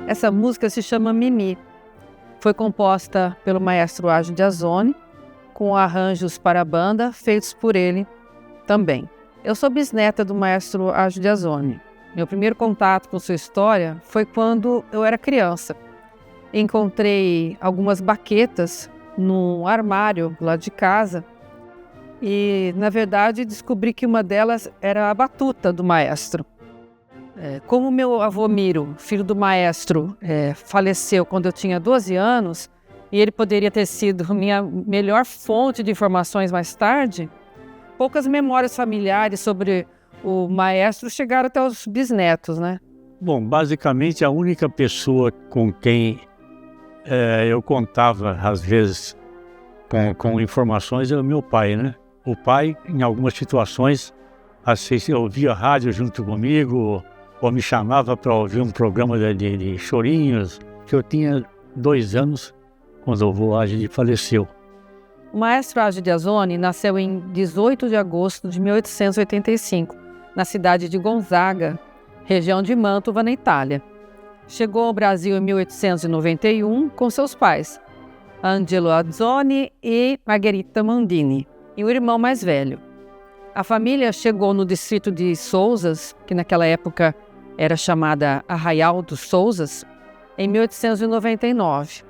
Essa música se chama Mimi. Foi composta pelo maestro Age de Azone, com arranjos para a banda feitos por ele também. Eu sou bisneta do maestro Age de Azone. Meu primeiro contato com sua história foi quando eu era criança. Encontrei algumas baquetas num armário lá de casa e, na verdade, descobri que uma delas era a batuta do maestro. Como meu avô Miro, filho do maestro, faleceu quando eu tinha 12 anos, e ele poderia ter sido minha melhor fonte de informações mais tarde, poucas memórias familiares sobre o maestro chegaram até os bisnetos, né? Bom, basicamente a única pessoa com quem eu contava, às vezes, com informações é o meu pai, né? O pai, em algumas situações, ouvia rádio junto comigo, ou me chamava para ouvir um programa de chorinhos, que eu tinha 2 anos quando o avô Age faleceu. O maestro Age de Azone nasceu em 18 de agosto de 1885, na cidade de Gonzaga, região de Mantova, na Itália. Chegou ao Brasil em 1891 com seus pais, Angelo Azone e Margherita Mandini, e o irmão mais velho. A família chegou no distrito de Sousas, que naquela época era chamada Arraial dos Sousas, em 1899.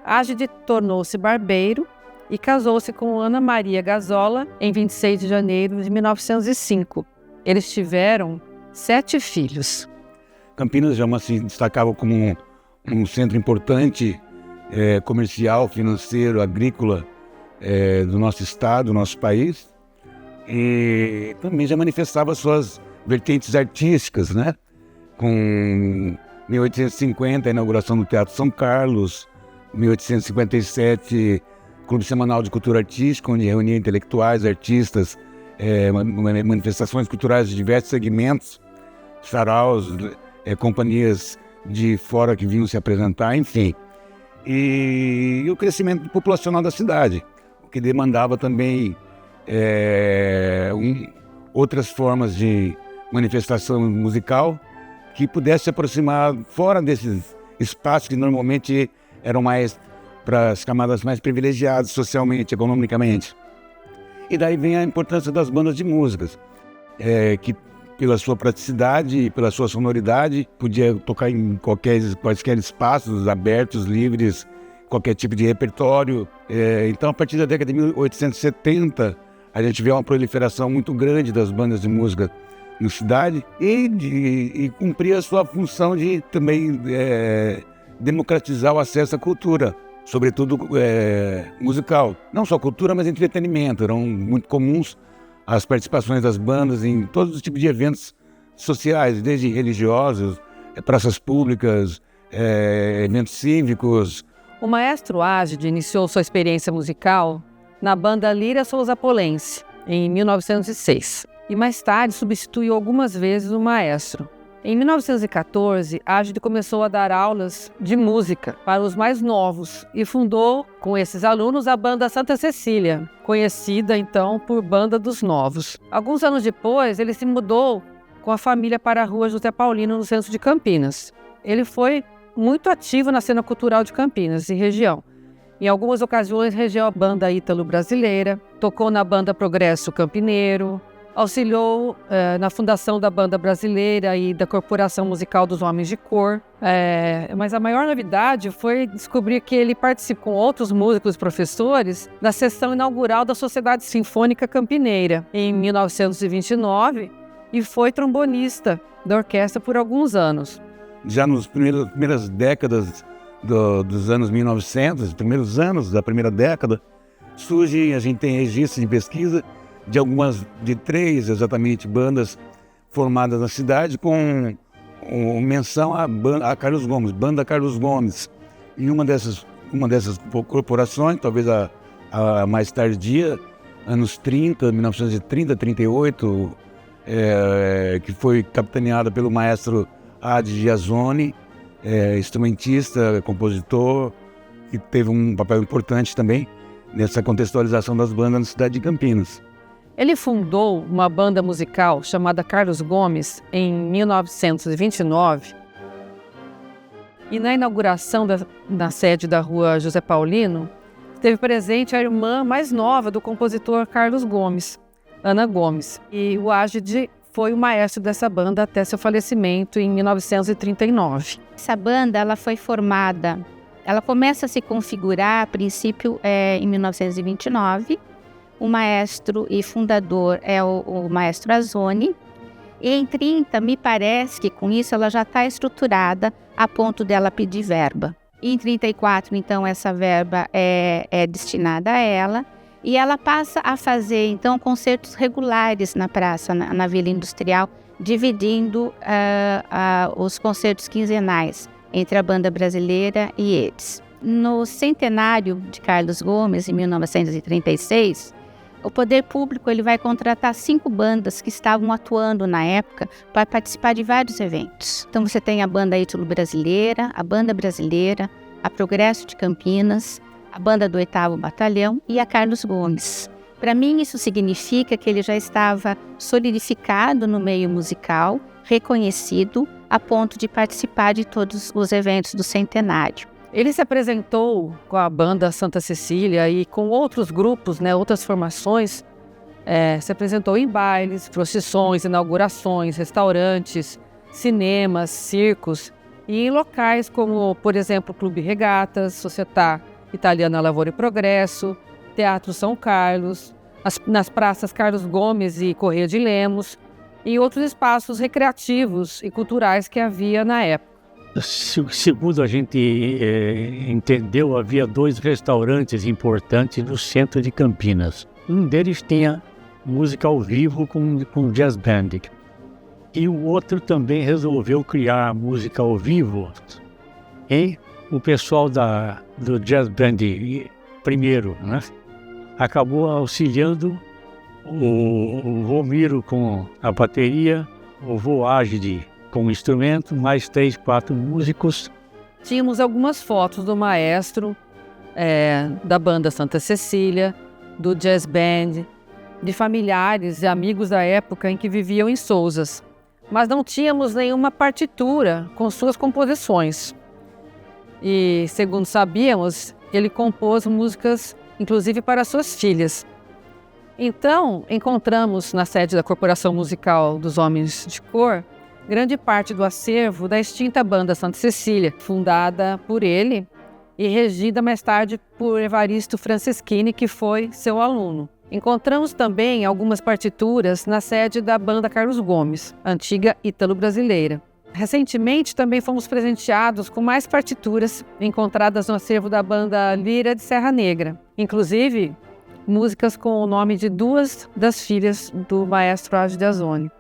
Ágide tornou-se barbeiro e casou-se com Ana Maria Gazola em 26 de janeiro de 1905. Eles tiveram 7 filhos. Campinas já se destacava como um centro importante comercial, financeiro, agrícola do nosso estado, do nosso país. E também já manifestava suas vertentes artísticas, né? Com 1850, a inauguração do Teatro São Carlos, 1857, Clube Semanal de Cultura Artística, onde reunia intelectuais, artistas, manifestações culturais de diversos segmentos, saraus, companhias de fora que vinham se apresentar, enfim. E o crescimento populacional da cidade, o que demandava também outras formas de manifestação musical que pudesse se aproximar fora desses espaços que normalmente eram mais para as camadas mais privilegiadas socialmente, economicamente. E daí vem a importância das bandas de músicas, que pela sua praticidade e pela sua sonoridade podia tocar em quaisquer espaços abertos, livres, qualquer tipo de repertório. Então, a partir da década de 1870, a gente vê uma proliferação muito grande das bandas de música na cidade e cumprir a sua função de também democratizar o acesso à cultura, sobretudo musical. Não só cultura, mas entretenimento. Eram muito comuns as participações das bandas em todos os tipos de eventos sociais, desde religiosos, praças públicas, eventos cívicos. O maestro Ágide iniciou sua experiência musical na banda Líria Souzapolense, em 1906, e mais tarde substituiu algumas vezes o maestro. Em 1914, Ágide começou a dar aulas de música para os mais novos e fundou, com esses alunos, a banda Santa Cecília, conhecida então por Banda dos Novos. Alguns anos depois, ele se mudou com a família para a Rua José Paulino, no centro de Campinas. Ele foi muito ativo na cena cultural de Campinas e região. Em algumas ocasiões, regeu a banda ítalo-brasileira, tocou na banda Progresso Campineiro, auxiliou na fundação da Banda Brasileira e da Corporação Musical dos Homens de Cor. Mas a maior novidade foi descobrir que ele participou com outros músicos e professores da sessão inaugural da Sociedade Sinfônica Campineira, em 1929, e foi trombonista da orquestra por alguns anos. Já nas primeiras décadas dos anos 1900, primeiros anos da primeira década, a gente tem registros de pesquisa de 3 exatamente bandas formadas na cidade com menção a Carlos Gomes, Banda Carlos Gomes. E uma dessas corporações, talvez a mais tardia, anos 30, 1930, 38, que foi capitaneada pelo maestro Age de Azone, instrumentista, compositor, que teve um papel importante também nessa contextualização das bandas na cidade de Campinas. Ele fundou uma banda musical chamada Carlos Gomes em 1929 E na inauguração da sede da Rua José Paulino, esteve presente a irmã mais nova do compositor Carlos Gomes, Ana Gomes. E o Ágide foi o maestro dessa banda até seu falecimento em 1939. Essa banda ela foi formada, ela começa a se configurar a princípio em 1929. O maestro e fundador é o maestro Azzoni. E em 30, me parece que com isso ela já está estruturada a ponto dela pedir verba. E em 34, então, essa verba é destinada a ela. E ela passa a fazer, então, concertos regulares na praça, na Vila Industrial, dividindo os concertos quinzenais entre a banda brasileira e eles. No centenário de Carlos Gomes, em 1936, o poder público ele vai contratar 5 bandas que estavam atuando na época para participar de vários eventos. Então você tem a banda Ítalo Brasileira, a Banda Brasileira, a Progresso de Campinas, a banda do 8º Batalhão e a Carlos Gomes. Para mim isso significa que ele já estava solidificado no meio musical, reconhecido, a ponto de participar de todos os eventos do centenário. Ele se apresentou com a banda Santa Cecília e com outros grupos, outras formações. Se apresentou em bailes, procissões, inaugurações, restaurantes, cinemas, circos e em locais como, por exemplo, Clube Regatas, Società Italiana Lavoro e Progresso, Teatro São Carlos, nas praças Carlos Gomes e Corrêa de Lemos e outros espaços recreativos e culturais que havia na época. Segundo a gente entendeu, havia 2 restaurantes importantes no centro de Campinas. Um deles tinha música ao vivo com jazz band. E o outro também resolveu criar música ao vivo. E o pessoal do jazz band primeiro, acabou auxiliando o Romiro com a bateria, o vô Ágide com o instrumento, mais 3, 4 músicos. Tínhamos algumas fotos do maestro, da banda Santa Cecília, do jazz band, de familiares e amigos da época em que viviam em Sousas. Mas não tínhamos nenhuma partitura com suas composições. E, segundo sabíamos, ele compôs músicas, inclusive para suas filhas. Então, encontramos na sede da Corporação Musical dos Homens de Cor grande parte do acervo da extinta banda Santa Cecília, fundada por ele e regida mais tarde por Evaristo Franceschini, que foi seu aluno. Encontramos também algumas partituras na sede da banda Carlos Gomes, antiga Ítalo Brasileira. Recentemente também fomos presenteados com mais partituras encontradas no acervo da banda Lira de Serra Negra, inclusive músicas com o nome de 2 das filhas do maestro Ágide Azzoni.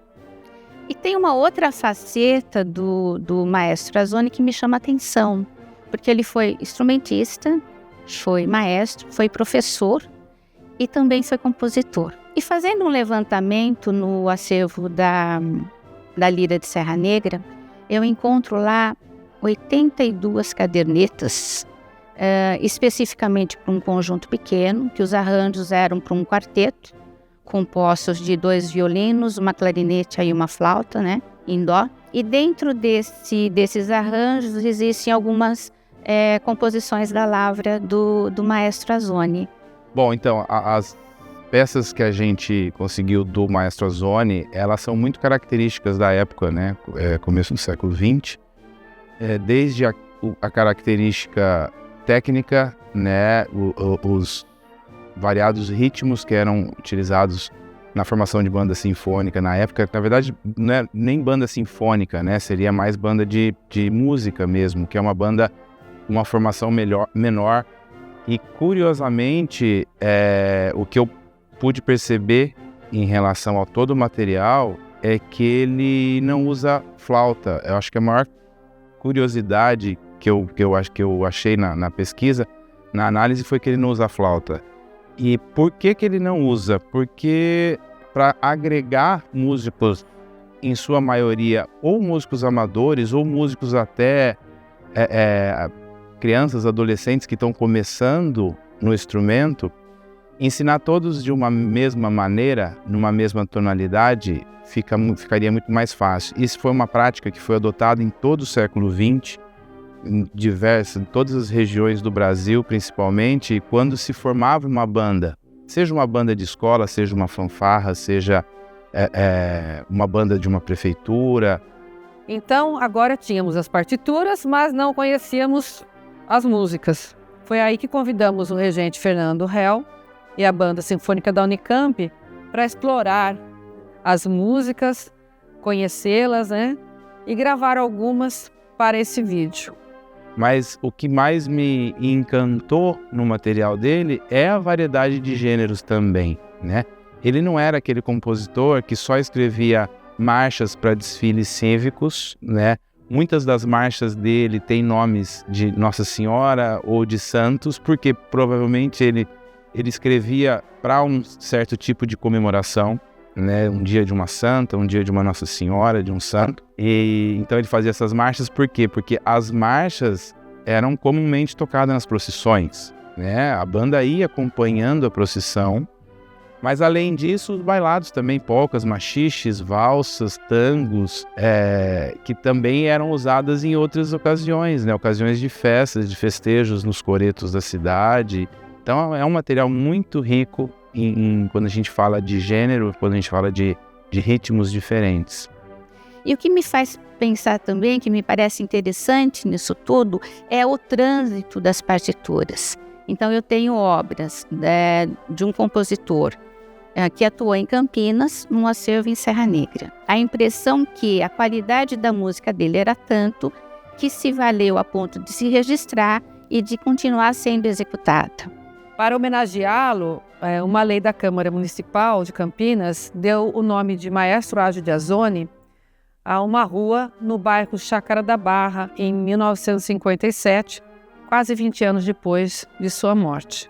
E tem uma outra faceta do maestro Azzoni que me chama a atenção, porque ele foi instrumentista, foi maestro, foi professor e também foi compositor. E fazendo um levantamento no acervo da Lira de Serra Negra, eu encontro lá 82 cadernetas, especificamente para um conjunto pequeno, que os arranjos eram para um quarteto, compostos de 2 violinos, uma clarinete e uma flauta, em dó. E dentro desses arranjos existem algumas composições da lavra do maestro Azzoni. Bom, então, as peças que a gente conseguiu do maestro Azzoni, elas são muito características da época, começo do século XX, desde a característica técnica, os variados ritmos que eram utilizados na formação de banda sinfônica na época. Na verdade, não é nem banda sinfônica, seria mais banda de música mesmo, que é uma formação menor. E, curiosamente, o que eu pude perceber em relação a todo o material é que ele não usa flauta. Eu acho que a maior curiosidade que eu achei na pesquisa, na análise, foi que ele não usa flauta. E por que ele não usa? Porque para agregar músicos, em sua maioria, ou músicos amadores, ou músicos até crianças, adolescentes que estão começando no instrumento, ensinar todos de uma mesma maneira, numa mesma tonalidade, ficaria muito mais fácil. Isso foi uma prática que foi adotada em todo o século XX, em todas as regiões do Brasil, principalmente, quando se formava uma banda, seja uma banda de escola, seja uma fanfarra, seja uma banda de uma prefeitura. Então, agora tínhamos as partituras, mas não conhecíamos as músicas. Foi aí que convidamos o regente Fernando Hell e a Banda Sinfônica da Unicamp para explorar as músicas, conhecê-las, né? E gravar algumas para esse vídeo. Mas o que mais me encantou no material dele é a variedade de gêneros também, né? Ele não era aquele compositor que só escrevia marchas para desfiles cívicos, né? Muitas das marchas dele têm nomes de Nossa Senhora ou de santos, porque provavelmente ele escrevia para um certo tipo de comemoração, né? Um dia de uma santa, um dia de uma Nossa Senhora, de um santo. E então ele fazia essas marchas por quê? Porque as marchas eram comumente tocadas nas procissões, né? A banda ia acompanhando a procissão. Mas além disso, os bailados também, polcas, machiches, valsas, tangos, que também eram usadas em outras ocasiões, né? Ocasiões de festas, de festejos nos coretos da cidade. Então é um material muito rico quando a gente fala de gênero, quando a gente fala de ritmos diferentes. E o que me faz pensar também, que me parece interessante nisso tudo, é o trânsito das partituras. Então eu tenho obras de um compositor que atuou em Campinas, num acervo em Serra Negra. A impressão que a qualidade da música dele era tanto que se valeu a ponto de se registrar e de continuar sendo executada. Para homenageá-lo, uma lei da Câmara Municipal de Campinas deu o nome de Maestro Ágio de Azzoni a uma rua no bairro Chácara da Barra, em 1957, quase 20 anos depois de sua morte.